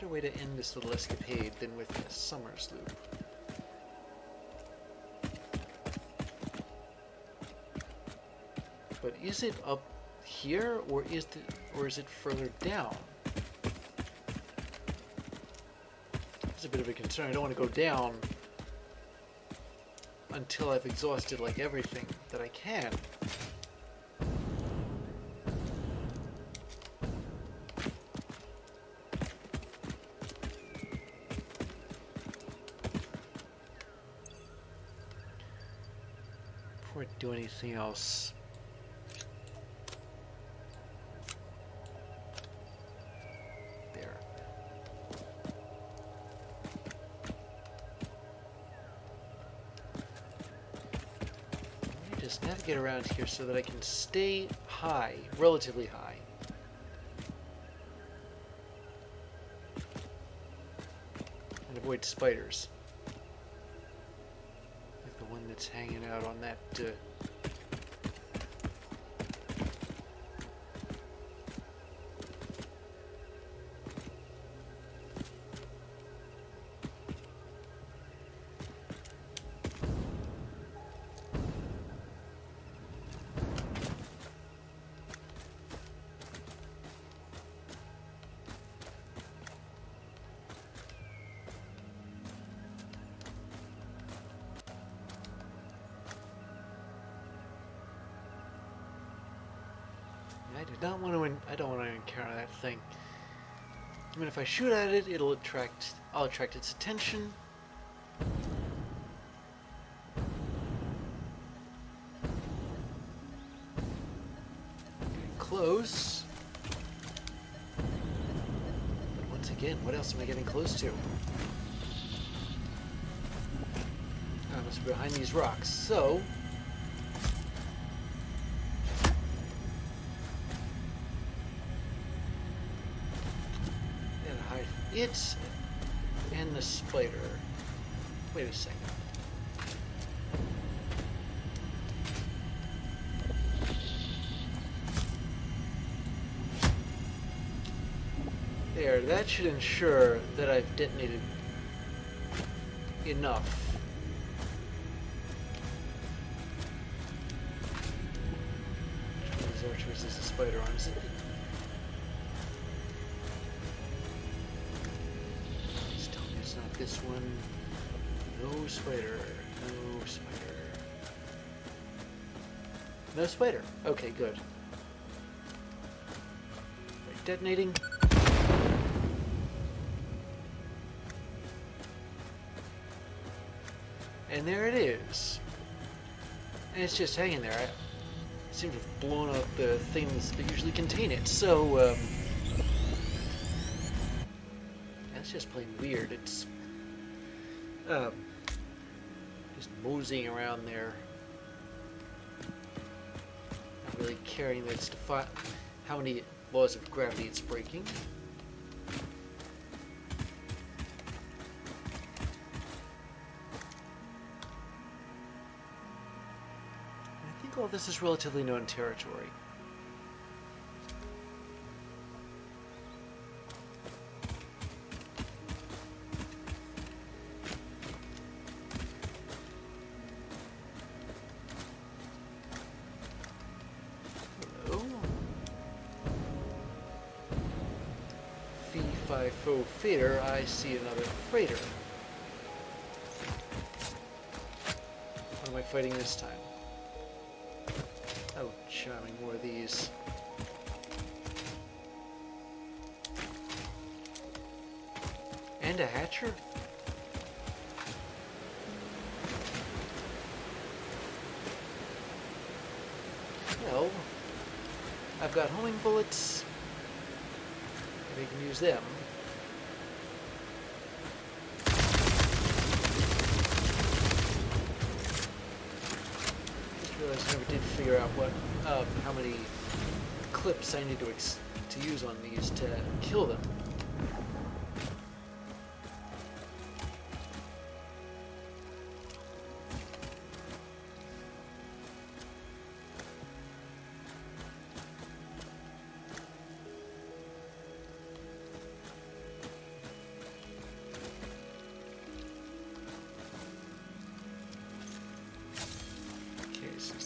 better way to end this little escapade than with a Summers loop. But is it up here, or is it further down? It's a bit of a concern. I don't want to go down until I've exhausted like everything that I can. Before I do anything else. Navigate around here so that I can stay high, relatively high. And avoid spiders. Like the one that's hanging out on that I don't want to encounter that thing. I mean, if I shoot at it, I'll attract its attention. Getting close. But once again, what else am I getting close to? I must be behind these rocks, so... It and the spider. Wait a second. There, that should ensure that I've detonated enough. Which one of these archers is a spider on? Is it? This one, no spider, no spider. No spider. Okay, good. Right, detonating. And there it is. And it's just hanging there. I seem to have blown up the things that usually contain it, so, that's just plain weird. It's just moseying around there, not really caring that it's how many laws of gravity it's breaking. I think all this is relatively known territory. Fader, I see another freighter. What am I fighting this time? Oh, charming, more of these. And a hatcher? Well, I've got homing bullets. Maybe I can use them. I never did figure out what, how many clips I need to use on these to kill them.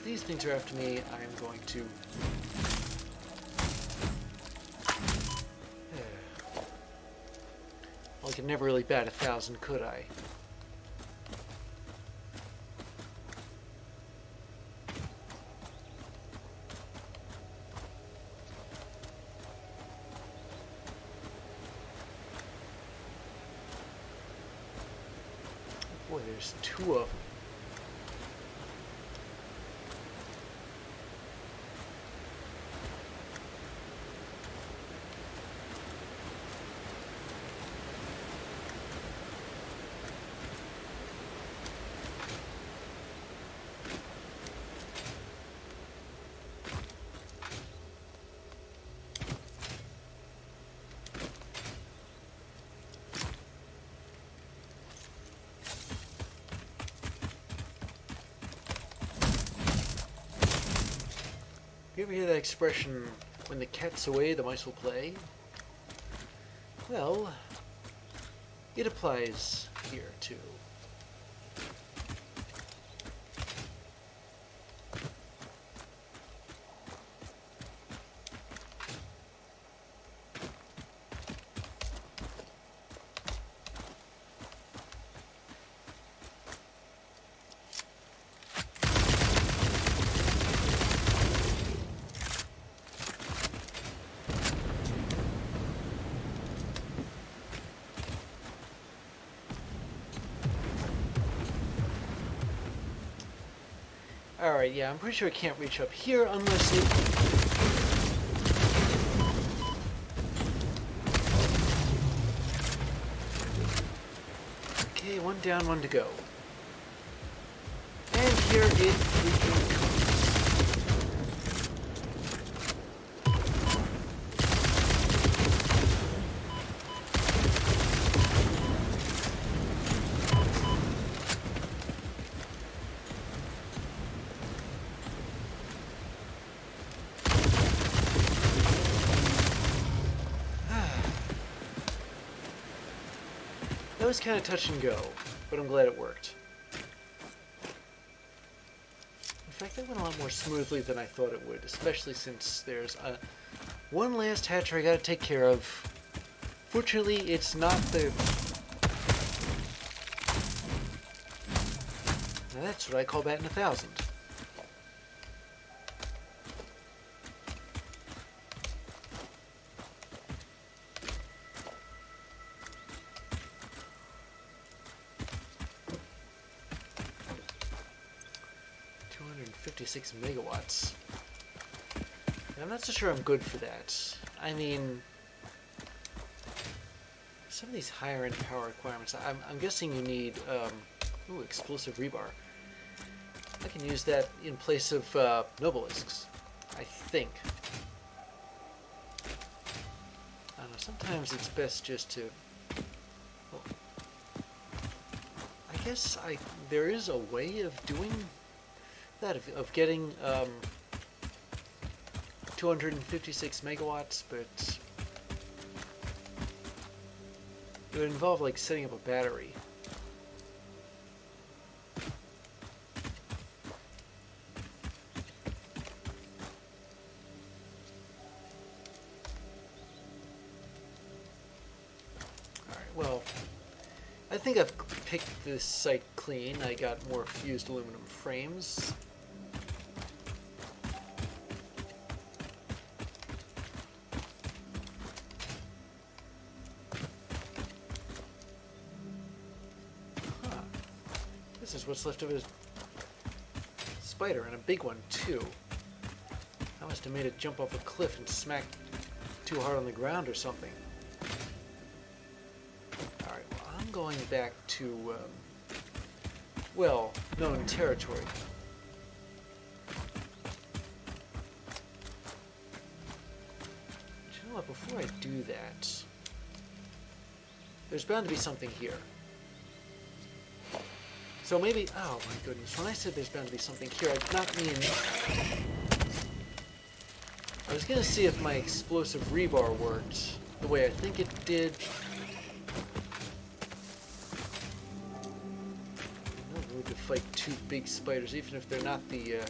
these things are after me, I'm going to... Well, I could never really bat 1,000, could I? Boy, there's 2 of them. You ever hear that expression, when the cat's away, the mice will play? Well, it applies here too. Alright, yeah, I'm pretty sure I can't reach up here unless it... Okay, 1 down, 1 to go. And here it freaking comes. That was kind of touch and go, but I'm glad it worked. In fact, that went a lot more smoothly than I thought it would, especially since there's one last hatcher I gotta take care of. Fortunately, it's not the... Now that's what I call batting 1,000. megawatts. And I'm not so sure I'm good for that. I mean, some of these higher end power requirements, I'm guessing you need explosive rebar. I can use that in place of nobelisks, I think. I don't know, sometimes it's best just to... Well, I guess there is a way of doing that, of getting 256 megawatts, but it would involve like setting up a battery. Alright, well, I think I've picked this site clean. I got more fused aluminum frames. This is what's left of his spider, and a big one too. I must have made it jump off a cliff and smack too hard on the ground or something. Alright, well, I'm going back to, well, known territory. But you know what, before I do that, there's bound to be something here. So maybe, oh my goodness, when I said there's bound to be something here, I did not mean... I was gonna see if my explosive rebar worked the way I think it did. No room to fight 2 big spiders, even if they're not the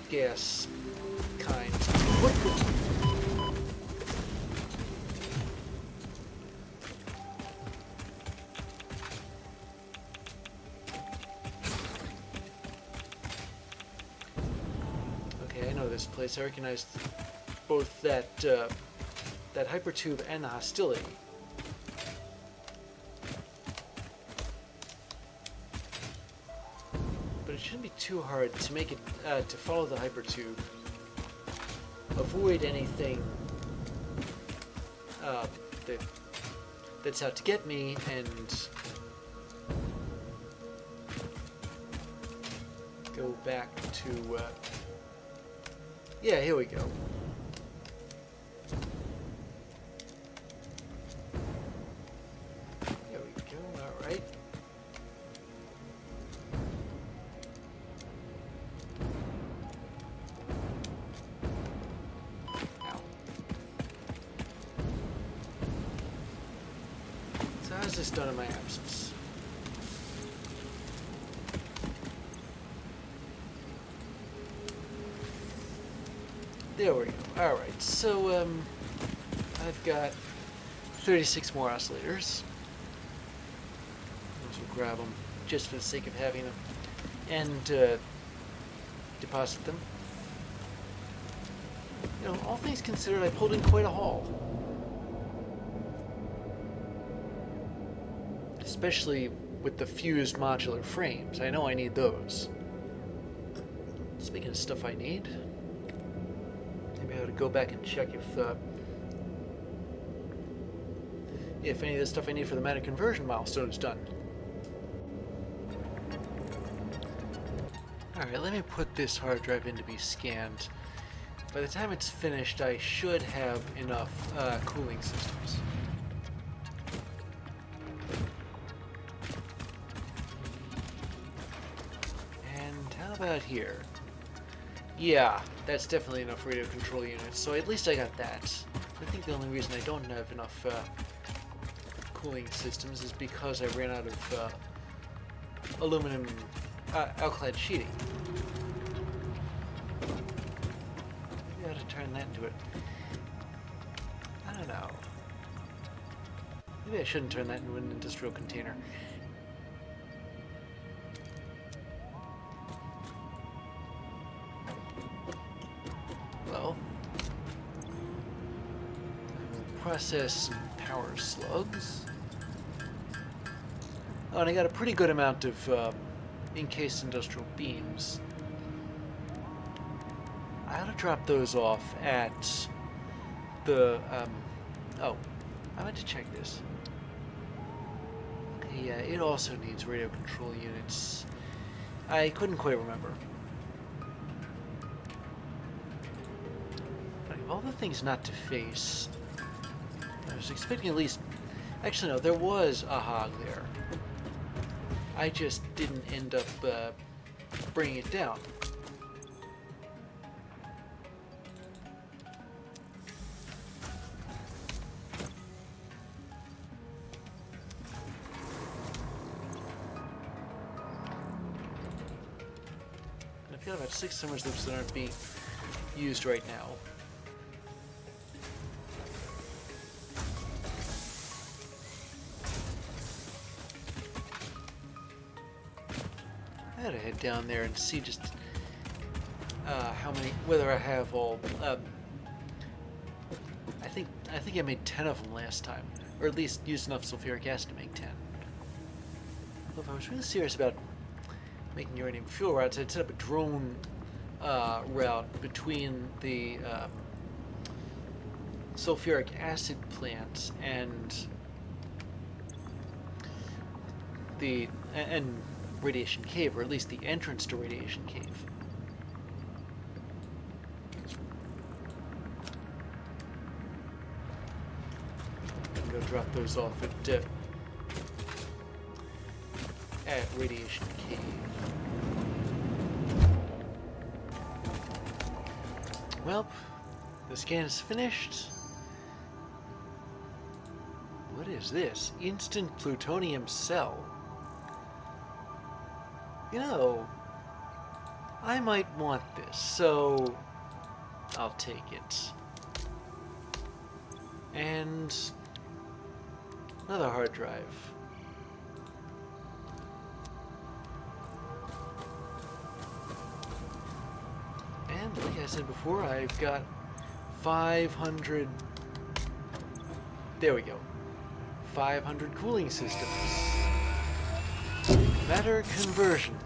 gas kind. What? Okay, I know this place. I recognized both that that hypertube and the hostility. But it shouldn't be too hard to make it to follow the hypertube. Avoid anything that's out to get me, and go back to yeah, here we go. There we go. All right. Ow. So how's this done in my absence? There we go. Alright, so I've got 36 more oscillators. I'll just grab them just for the sake of having them. And deposit them. You know, all things considered, I pulled in quite a haul. Especially with the fused modular frames. I know I need those. Speaking of stuff I need, maybe I ought to go back and check if any of the stuff I need for the matter conversion milestone is done. Alright, let me put this hard drive in to be scanned. By the time it's finished, I should have enough cooling systems. And how about here? Yeah, that's definitely enough radio control units, so at least I got that. I think the only reason I don't have enough cooling systems is because I ran out of aluminum alkylate sheeting. Maybe I ought to turn that into it. I don't know. Maybe I shouldn't turn that into an industrial container. Well, process some power slugs. Oh, and I got a pretty good amount of encased industrial beams. I ought to drop those off at the, oh, I meant to check this. Okay, yeah, it also needs radio control units. I couldn't quite remember. But of all the things not to face, I was expecting at least, actually no, there was a hog there. I just didn't end up bringing it down. I've got about 6 summer loops that aren't being used right now. I gotta head down there and see just how many, whether I have all. I think I made 10 of them last time, or at least used enough sulfuric acid to make 10. Well, if I was really serious about making uranium fuel rods, I'd set up a drone route between the sulfuric acid plant and the Radiation Cave, or at least the entrance to Radiation Cave. I'm gonna drop those off at Radiation Cave. Well, the scan is finished. What is this? Instant plutonium cell. You know, I might want this, so I'll take it. And another hard drive. And like I said before, I've got 500... There we go. 500 cooling systems. Matter conversion.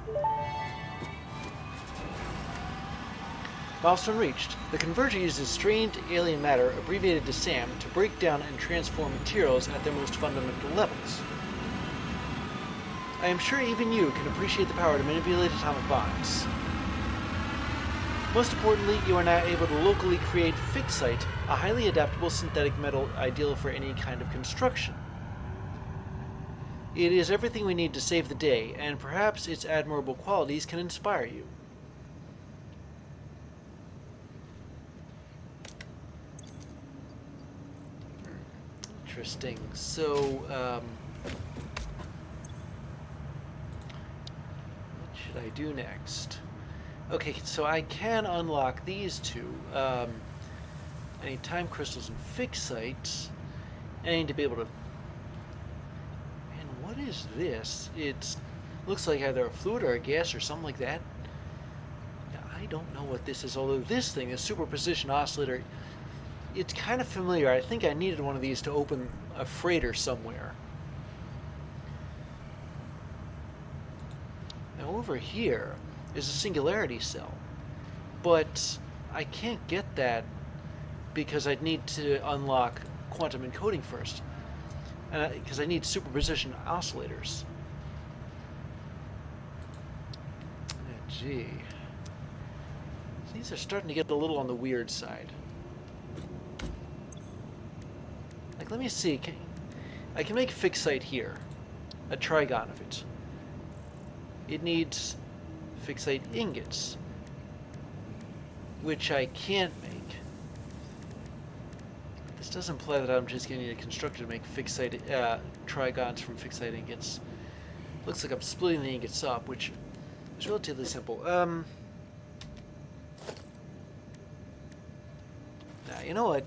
Milestone reached. The converter uses strange alien matter, abbreviated to SAM, to break down and transform materials at their most fundamental levels. I am sure even you can appreciate the power to manipulate atomic bonds. Most importantly, you are now able to locally create fixite, a highly adaptable synthetic metal ideal for any kind of construction. It is everything we need to save the day, and perhaps its admirable qualities can inspire you. Interesting. So, what should I do next? Okay, so I can unlock these two. I need time crystals and fixite. I need to be able to... And what is this? It looks like either a fluid or a gas or something like that. I don't know what this is, although this thing, this superposition oscillator, it's kind of familiar. I think I needed one of these to open a freighter somewhere. Now over here is a singularity cell, but I can't get that because I'd need to unlock quantum encoding first, because I need superposition oscillators. Gee. These are starting to get a little on the weird side. Like, let me see. I can make fixite here. A trigon of it. It needs fixite ingots, which I can't make. This does imply that I'm just going to need a constructor to make fixite trigons from fixite ingots. Looks like I'm splitting the ingots up, which is relatively simple. Now, you know what?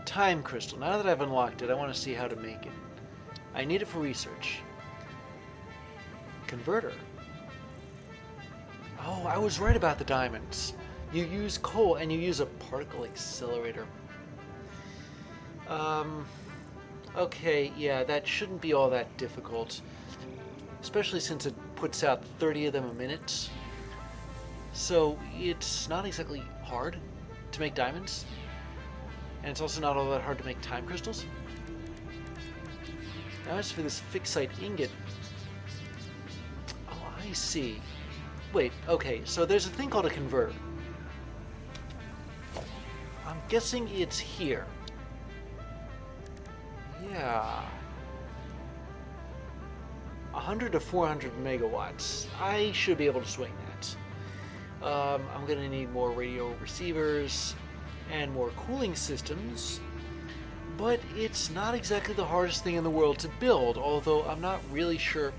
Time crystal. Now that I've unlocked it, I want to see how to make it. I need it for research. Converter. Oh, I was right about the diamonds. You use coal and you use a particle accelerator. Okay, yeah, that shouldn't be all that difficult. Especially since it puts out 30 of them a minute. So it's not exactly hard to make diamonds. And it's also not all that hard to make time crystals. Now as for this fixite ingot... Oh, I see. Wait, okay, so there's a thing called a converter. I'm guessing it's here. Yeah. 100 to 400 megawatts. I should be able to swing that. I'm going to need more radio receivers and more cooling systems, but it's not exactly the hardest thing in the world to build, although I'm not really sure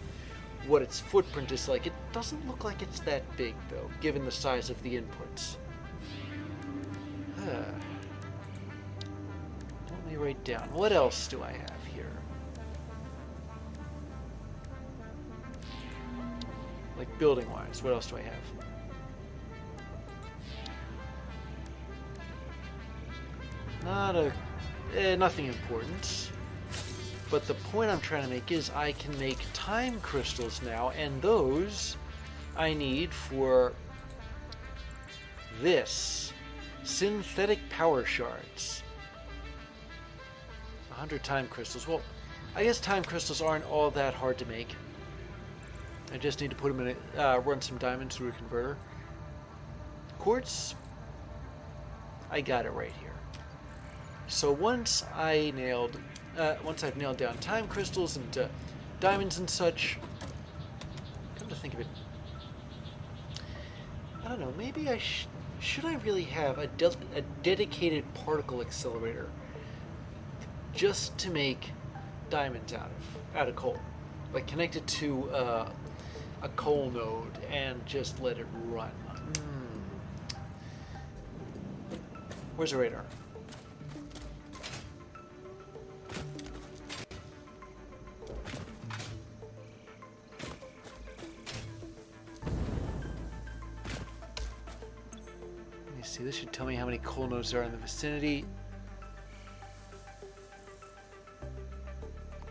what its footprint is like. It doesn't look like it's that big, though, given the size of the inputs. Let me write down. What else do I have here? Like building-wise, what else do I have? Nothing important. But the point I'm trying to make is I can make time crystals now, and those I need for this. Synthetic power shards. 100 time crystals. Well, I guess time crystals aren't all that hard to make. I just need to put them in run some diamonds through a converter. Quartz. I got it right here. So once I've nailed down time crystals and diamonds and such, come to think of it, I don't know, maybe should I really have a dedicated particle accelerator just to make diamonds out of coal. Like connect it to a coal node and just let it run. Where's the radar? Let me see, this should tell me how many coal nodes there are in the vicinity.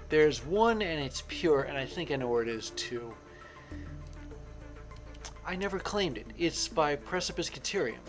There's one and it's pure, and I think I know where it is too. I never claimed it. It's by Precipice Caterium.